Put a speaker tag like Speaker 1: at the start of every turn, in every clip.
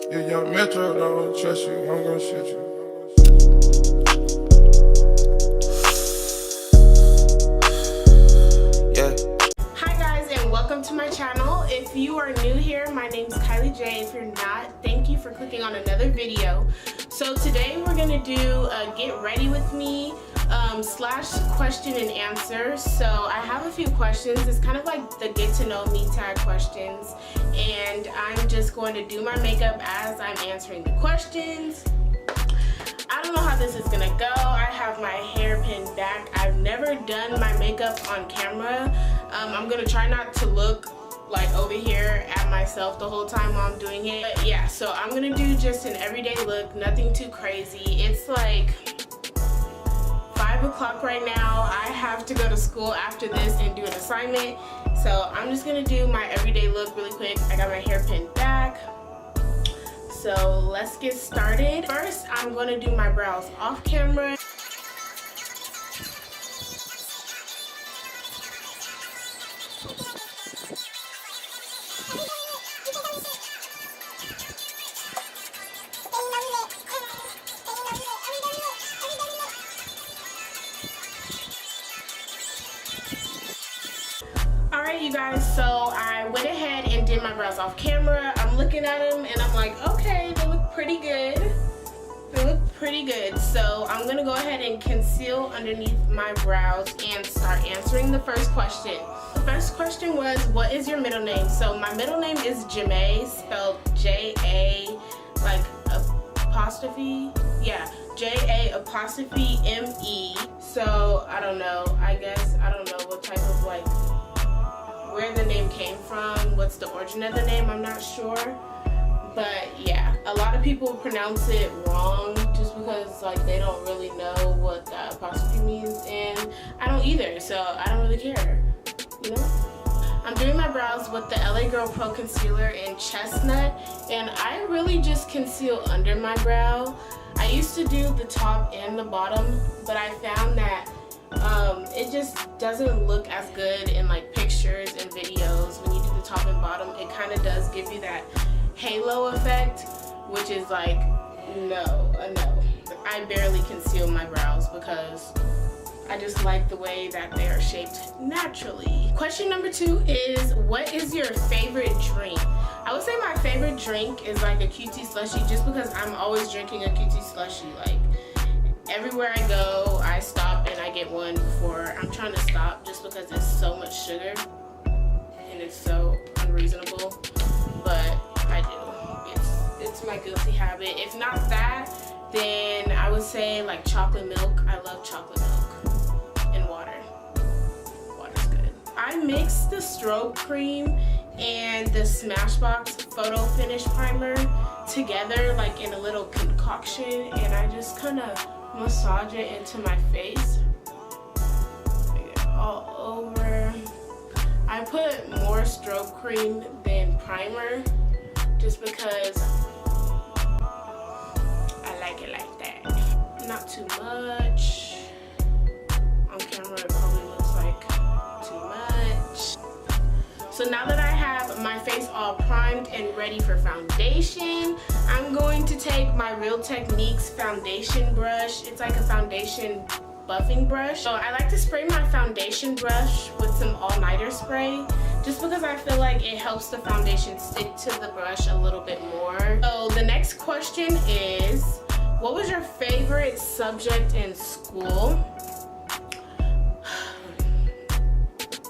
Speaker 1: Yeah, young Metro don't trust you, I'm gonna shit you. Yeah.
Speaker 2: Hi guys, and welcome to my channel. If you are new here, my name is Kylie J. If you're not, thank you for clicking on another video. So today we're gonna do a get ready with me slash question and answer. So I have a few questions. It's kind of like the get to know me tag questions, and I'm just going to do my makeup as I'm answering the questions. I don't know how this is gonna go. I have my hair pinned back. I've never done my makeup on camera. I'm gonna try not to look like over here at myself the whole time while I'm doing it. But yeah, so I'm gonna do just an everyday look, nothing too crazy. It's like 5 o'clock right now. I have to go to school after this and do an assignment. So I'm just gonna do my everyday look really quick. I got my hair pinned back. So let's get started. First, I'm going to do my brows off camera. Alright you guys, so I went ahead and did my brows off camera. I'm looking at them and I'm like, okay, they look pretty good. They look pretty good. So I'm going to go ahead and conceal underneath my brows and start answering the first question. The first question was, what is your middle name? So my middle name is Jamae, spelled J-A, like apostrophe, yeah, J-A-apostrophe-M-E. So I don't know, I don't know what type of like, where the name came from, what's the origin of the name, I'm not sure. But yeah, a lot of people pronounce it wrong just because like they don't really know what the apostrophe means, and I don't either, so I don't really care, you know? I'm doing my brows with the LA Girl Pro Concealer in Chestnut, and I really just conceal under my brow. I used to do the top and the bottom, but I found that it just doesn't look as good in like pictures and videos when you do the top and bottom. It kind of does give you that halo effect, which is like no. I barely conceal my brows because I just like the way that they are shaped naturally. Question number 2 is, what is your favorite drink? I would say my favorite drink is like a QT slushie, just because I'm always drinking a QT slushie. Like everywhere I go, I stop and I get one before I'm trying to stop, just because it's so much sugar and it's so unreasonable. But I do. It's my guilty habit. If not that, then I would say like chocolate milk. I love chocolate milk and water. Water's good. I mixed the strobe cream and the Smashbox Photo Finish Primer together like in a little concoction, and I just kind of massage it into my face, all over. I put more strobe cream than primer just because I like it like that. Not too much. On camera it probably looks like too much. So now that I have my face all primed and ready for foundation, I'm going to take my Real Techniques foundation brush. It's like a foundation buffing brush. So I like to spray my foundation brush with some all-nighter spray, just because I feel like it helps the foundation stick to the brush a little bit more. So the next question is, what was your favorite subject in school?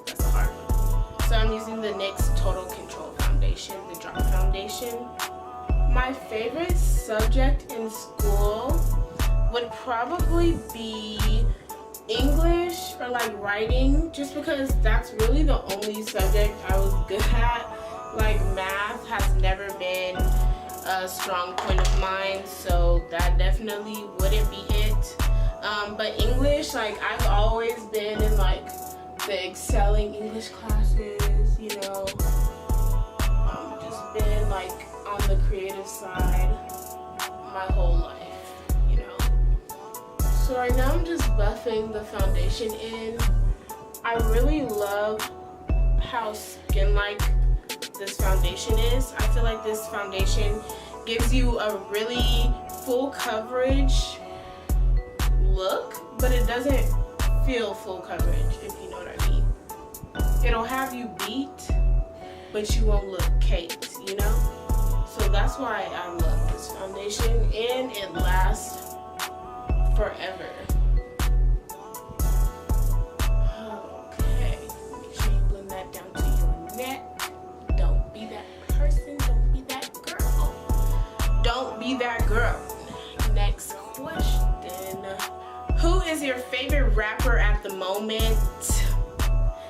Speaker 2: That's a hard one. So I'm using the NYX Total Control foundation, the drop foundation. My favorite subject in school would probably be English or like writing, just because that's really the only subject I was good at. Like math has never been a strong point of mine, so that definitely wouldn't be it. But English, like I've always been in like the excelling English classes, you know. Just been like on the creative side my whole life, you know. So right now I'm just buffing the foundation in. I really love how skin-like this foundation is. I feel like this foundation gives you a really full coverage look, but it doesn't feel full coverage, if you know what I mean. It'll have you beat, but you won't look caked, you know? So that's why I love this foundation, and it lasts forever. Okay, make sure you blend that down to your neck. Don't be that person, don't be that girl. Don't be that girl. Next question. Who is your favorite rapper at the moment?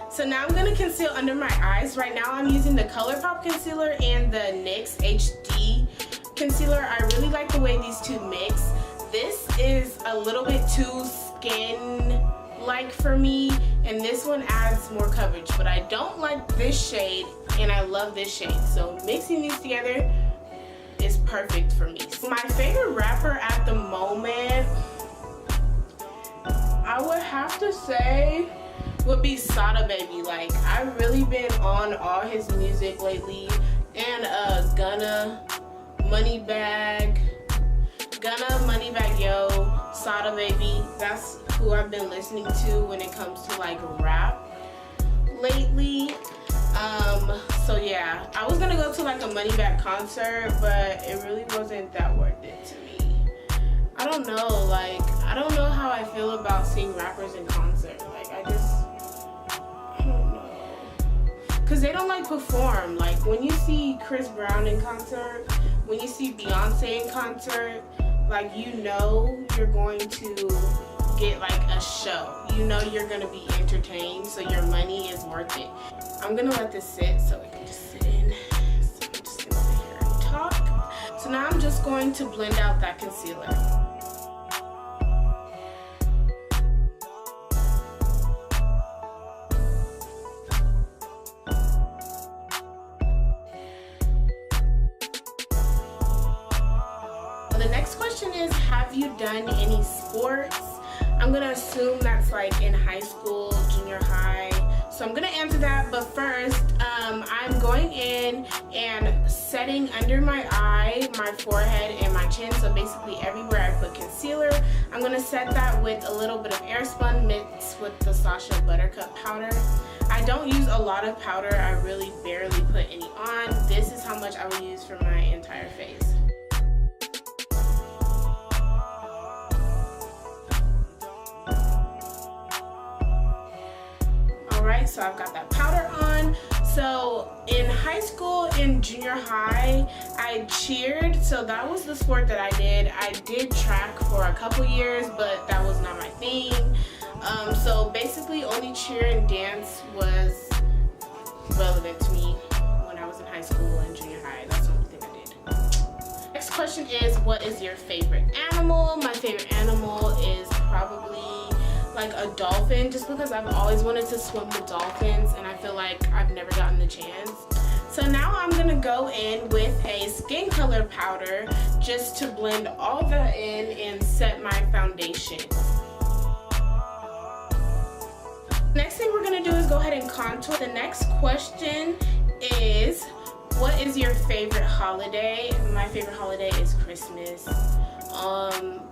Speaker 2: So now I'm gonna conceal under my eyes. Right now I'm using the ColourPop concealer and the NYX HD concealer. I really like the way these two mix. This is a little bit too skin-like for me, and this one adds more coverage, but I don't like this shade and I love this shade. So mixing these together is perfect for me. My favorite rapper at the moment, I would have to say, would be Sada Baby. Like, I've really been on all his music lately, and Gunna, Moneybagg Yo, Sada Baby. That's who I've been listening to when it comes to like rap lately. So yeah, I was gonna go to like a Moneybagg concert, but it really wasn't that worth it to me. I don't know, like, I don't know how I feel about seeing rappers in concert. Like, I don't know. Cause they don't like perform. Like, when you see Chris Brown in concert, when you see Beyonce in concert, like, you know you're going to get like a show. You know you're gonna be entertained, so your money is worth it. I'm gonna let this sit so it can just sit in. So I'm just gonna sit here and talk. So now I'm just going to blend out that concealer. The next question is, have you done any sports? I'm gonna assume that's like in high school, junior high. So I'm gonna answer that, but first, I'm going in and setting under my eye, my forehead, and my chin. So basically everywhere I put concealer, I'm gonna set that with a little bit of Airspun mixed with the Sacha Buttercup powder. I don't use a lot of powder. I really barely put any on. This is how much I will use for my entire face. Alright, so I've got that powder on. So in high school and junior high, I cheered. So that was the sport that I did. I did track for a couple years, but that was not my thing. So basically only cheer and dance was relevant to me when I was in high school and junior high. That's the only thing I did. Next question is, what is your favorite animal? My favorite animal is probably like a dolphin, just because I've always wanted to swim with dolphins and I feel like I've never gotten the chance. So now I'm gonna go in with a skin color powder just to blend all that in and set my foundation. Next thing we're gonna do is go ahead and contour. The next question is, what is your favorite holiday? My favorite holiday is Christmas.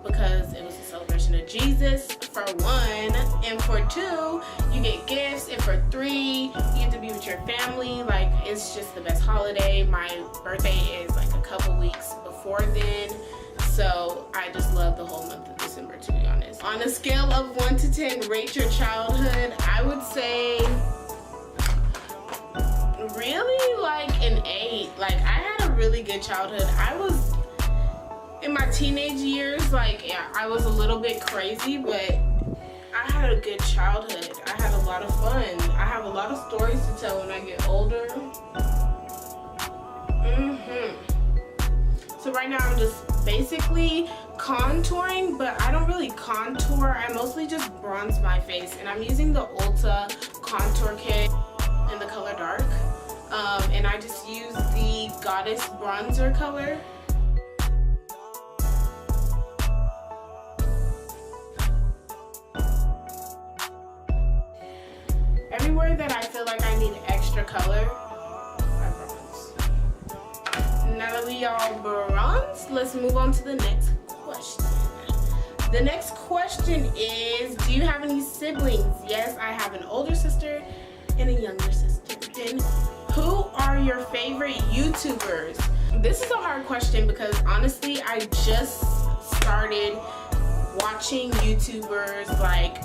Speaker 2: Because it was a celebration of Jesus, for one, and for two, you get gifts, and for three, you get to be with your family. Like, it's just the best holiday. My birthday is like a couple weeks before then, so I just love the whole month of December, to be honest. On a scale of 1 to 10, rate your childhood, I would say really like an 8. Like, I had a really good childhood. I was in my teenage years, like, yeah, I was a little bit crazy, but I had a good childhood. I had a lot of fun. I have a lot of stories to tell when I get older. So right now I'm just basically contouring, but I don't really contour. I mostly just bronze my face, and I'm using the Ulta contour kit in the color dark. And I just use the Goddess bronzer color. Everywhere that I feel like I need extra color, I bronze. Now that we all bronze, ones. Let's move on to the next question. The next question is, do you have any siblings? Yes, I have an older sister and a younger sister. Then, who are your favorite YouTubers? This is a hard question because honestly, I just started watching YouTubers like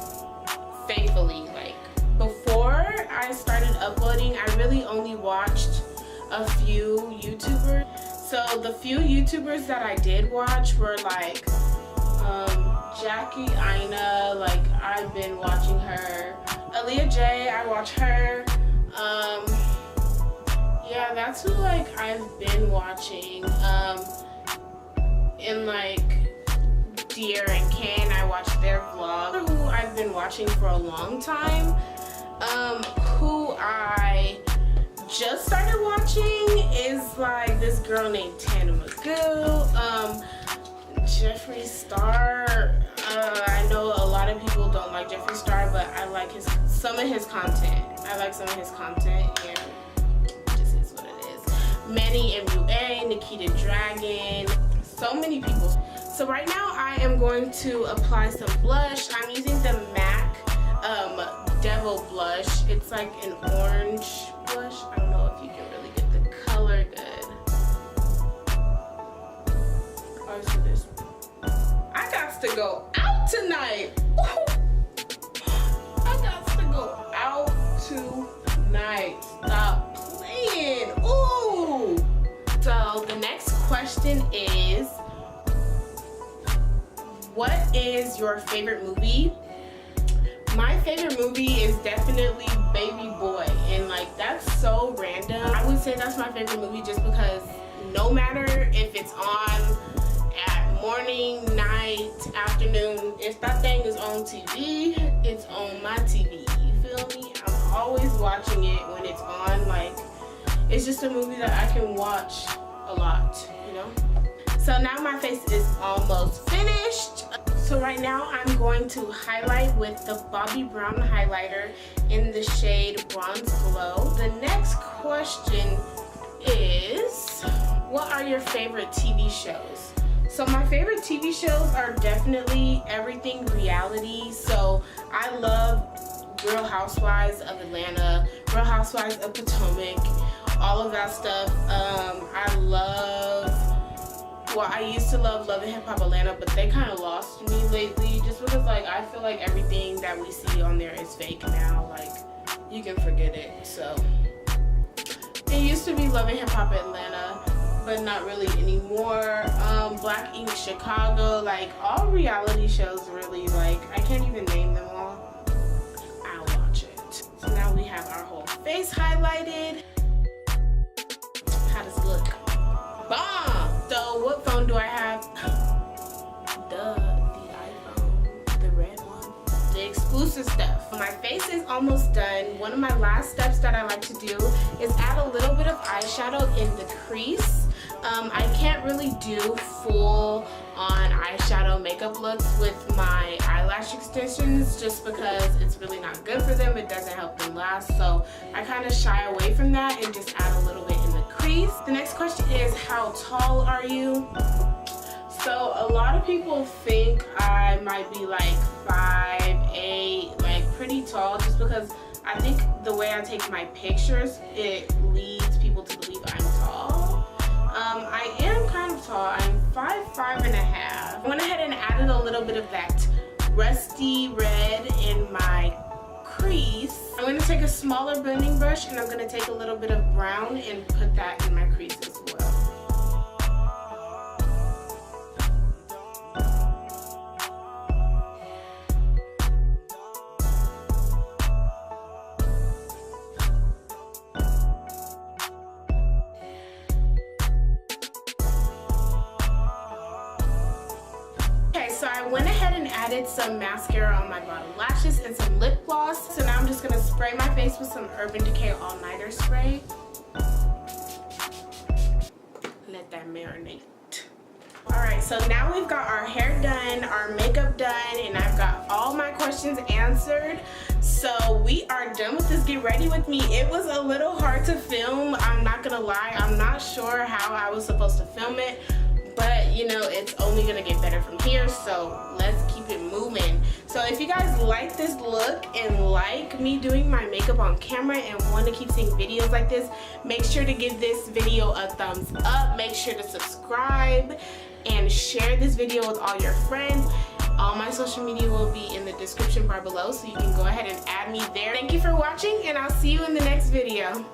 Speaker 2: faithfully. Like before I started uploading, I really only watched a few YouTubers. So the few YouTubers that I did watch were like Jackie Aina, like I've been watching her. Aaliyah J, I watch her. Yeah, that's who like I've been watching. And like Dear and Ken, I watch their vlog. Who I've been watching for a long time. Who I just started watching is like this girl named Tana Magoo. Jeffree Star. I know a lot of people don't like Jeffree Star, but I like some of his content. I like some of his content, and this is what it is. Manny MUA, Nikita Dragon, so many people. So right now I am going to apply some blush. I'm using the MAC Devil blush. It's like an orange blush. I don't know if you can really get the color good. Oh, so this. I got to go out tonight. I got to go out tonight. Stop playing. Ooh. So the next question is, what is your favorite movie? My favorite movie is definitely Baby Boy, and like that's so random. I would say that's my favorite movie just because no matter if it's on at morning, night, afternoon, if that thing is on TV, it's on my TV. You feel me? I'm always watching it when it's on. Like, it's just a movie that I can watch a lot, you know? So now my face is almost finished. So right now I'm going to highlight with the Bobbi Brown highlighter in the shade Bronze Glow. The next question is, what are your favorite TV shows? So my favorite TV shows are definitely everything reality. So I love Real Housewives of Atlanta, Real Housewives of Potomac, all of that stuff. I used to love Love and Hip Hop Atlanta, but they kind of lost me lately just because like I feel like everything that we see on there is fake now. Like, you can forget it. So it used to be Love and Hip Hop Atlanta, but not really anymore. Black Ink Chicago, like all reality shows really, like I can't even name them all. I'll watch it. So now we have our whole face highlighted. How does it look? Bomb! So what phone do I have? The iPhone, the red one, the exclusive stuff. My face is almost done. One of my last steps that I like to do is add a little bit of eyeshadow in the crease. I can't really do full on eyeshadow makeup looks with my eyelash extensions just because it's really not good for them. It doesn't help them last. So I kind of shy away from that and just add a little bit in the crease. The next question is, how tall are you? So a lot of people think I might be like 5'8", like pretty tall, just because I think the way I take my pictures, it leads people to believe I'm tall. I am kind of tall. I'm 5'5" and a half. I went ahead and added a little bit of that rusty red in my crease. I'm going to take a smaller blending brush and I'm going to take a little bit of brown and put that in my crease as well. So I went ahead and added some mascara on my bottom lashes and some lip gloss. So now I'm just going to spray my face with some Urban Decay All Nighter spray. Let that marinate. Alright, so now we've got our hair done, our makeup done, and I've got all my questions answered. So we are done with this Get Ready With Me. It was a little hard to film, I'm not going to lie. I'm not sure how I was supposed to film it, but you know, it's only gonna get better from here, so let's keep it moving. So if you guys like this look and like me doing my makeup on camera and want to keep seeing videos like this, make sure to give this video a thumbs up. Make sure to subscribe and share this video with all your friends. All my social media will be in the description bar below, so you can go ahead and add me there. Thank you for watching, and I'll see you in the next video.